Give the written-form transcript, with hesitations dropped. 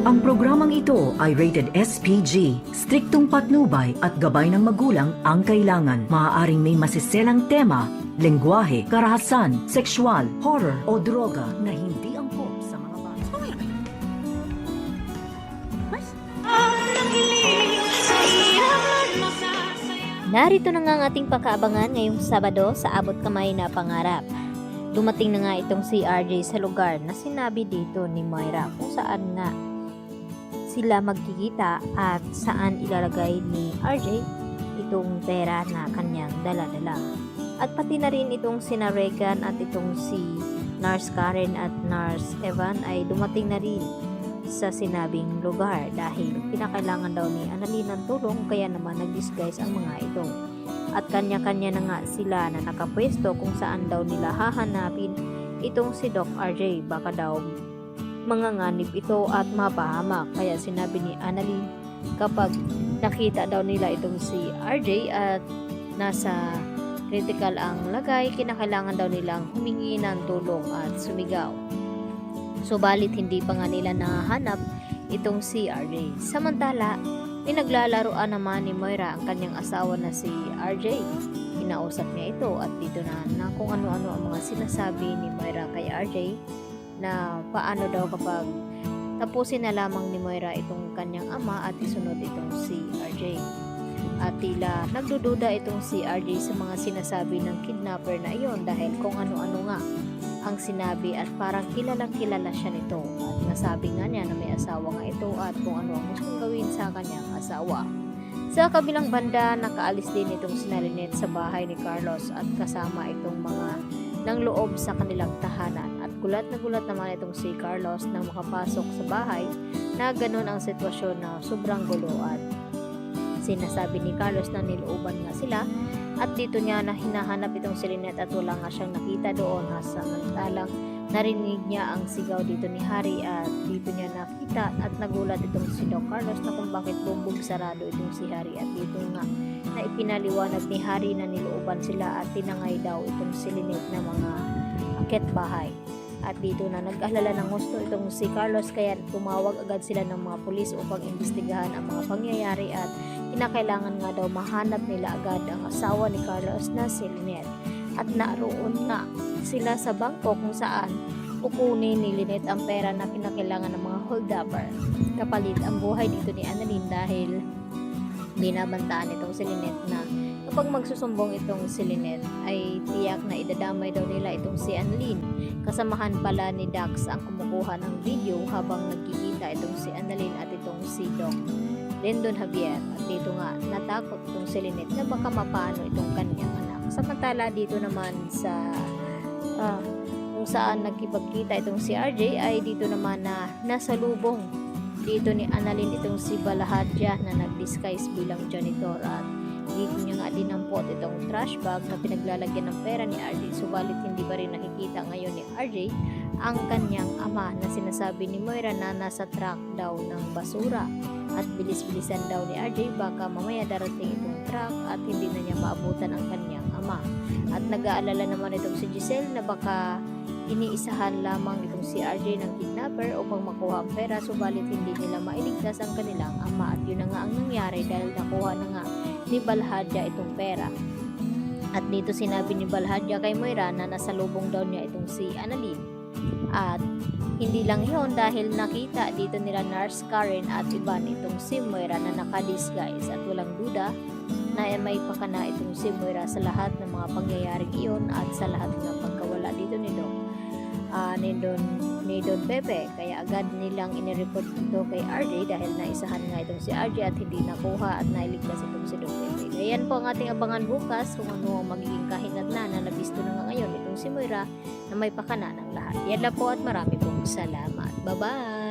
Ang programang ito ay rated SPG. Striktong patnubay at gabay ng magulang ang kailangan. Maaaring may masiselang tema, lengguwahe, karahasan, sexual, horror o droga na hindi angkop sa mga bata. Narito na nga ang ating pagkaabangan ngayong Sabado sa Abot Kamay na Pangarap. Dumating na nga itong si RJ sa lugar na sinabi dito ni Moira kung saan nga sila magkikita at saan ilalagay ni RJ itong pera na kanyang dala-dala. At pati na rin itong sina Regan at itong si Nurse Karen at Nurse Evan ay dumating na rin sa sinabing lugar dahil kinakailangan daw ni Annalyn ng tulong, kaya naman nag-disguise ang mga ito. At kanya-kanya na nga sila na nakapwesto kung saan daw nila hahanapin itong si Doc RJ. Baka daw manganganib ito at mapahamak. Kaya sinabi ni Annalyn kapag nakita daw nila itong si RJ at nasa critical ang lagay, kinakailangan daw nilang humingi ng tulong at sumigaw. Subalit hindi pa nga nila nahanap itong si RJ. Samantala, pinaglalaroan naman ni Moira ang kanyang asawa na si RJ. Kinausap niya ito at dito na kung ano-ano ang mga sinasabi ni Moira kay RJ na paano daw kapag tapusin na lamang ni Moira itong kanyang ama at isunod itong si RJ. At tila nagdududa itong si RJ sa mga sinasabi ng kidnapper na iyon dahil kung ano-ano nga ang sinabi at parang kilalang kilala siya nito at nasabi nga niya na may asawa nga ito at kung ano ang gustong gawin sa kanyang asawa. Sa kabilang banda, nakaalis din itong sina Lynette sa bahay ni Carlos at kasama itong mga nang loob sa kanilang tahanan at gulat na gulat naman itong si Carlos nang makapasok sa bahay na ganun ang sitwasyon na sobrang gulo at sinasabi ni Carlos na nilooban nga sila at dito niya na hinahanap itong si Lynette at wala nga siyang nakita doon. Samantalang narinig niya ang sigaw dito ni Harry at dito niya nakita at nagulat itong si Doc Carlos na kung bakit bumbog sarado itong si Harry at dito nga na ipinaliwanag ni Harry na nilooban sila at tinangay daw itong si Lynette na mga akit bahay. At dito na nag-alala ng gusto itong si Carlos kaya tumawag agad sila ng mga pulis upang imbestigahan ang mga pangyayari at kinakailangan nga daw mahanap nila agad ang asawa ni Carlos na si Lynette. At naroon nga sila sa bangko kung saan kukunin ni Lynette ang pera na kinakailangan ng mga hold-upper. Kapalit ang buhay dito ni Annalyn dahil binabantaan itong si Lynette na kapag magsusumbong itong si Lynette ay tiyak na idadamay daw nila itong si Annalyn. Kasamahan pala ni Dax ang kumukuha ng video habang nagkikita itong si Annalyn at itong si Doc Lindon Javier. At dito nga natakot itong si Lynette na baka mapano itong kanyang anak. Samantala dito naman sa kung saan nagkipagkita itong si RJ ay dito naman na nasa lubong dito ni Annalyn itong si Balahadja na nag-disguise bilang janitor at dito niya nga dinampot itong trash bag na pinaglalagyan ng pera ni RJ. Subalit hindi pa rin nakikita ngayon ni RJ ang kanyang ama na sinasabi ni Moira na nasa truck daw ng basura at bilis-bilisan daw ni RJ baka mamaya darating itong truck at hindi na niya maabutan ang kanyang ama. At nag-aalala naman itong si Giselle na baka iniisahan lamang itong si RJ ng kidnapper upang makuha ang pera, subalit hindi nila mailigtas ang kanilang ama at yun na nga ang nangyari dahil nakuha na nga ni Balahadja itong pera. At dito sinabi ni Balahadja kay Moira na nasa lubong daw niya itong si Annalyn. At hindi lang yon dahil nakita dito nila Nurse Karen at Ivan itong si Moira na naka-disguise at walang duda na may pakana itong si Moira sa lahat ng mga pangyayaring iyon at sa lahat ng pagkawala dito ni Don Pepe. Kaya agad nilang inireport ito kay RJ dahil naisahan nga itong si RJ at hindi nakuha at nailigtas itong si Don Pepe. Kaya yan po ang ating abangan bukas kung ano ang magiging kahinatnan na nabisto na nga ngayon itong si Moira na may pakana ng lahat. Yan lang po at marami pong salamat. Bye-bye!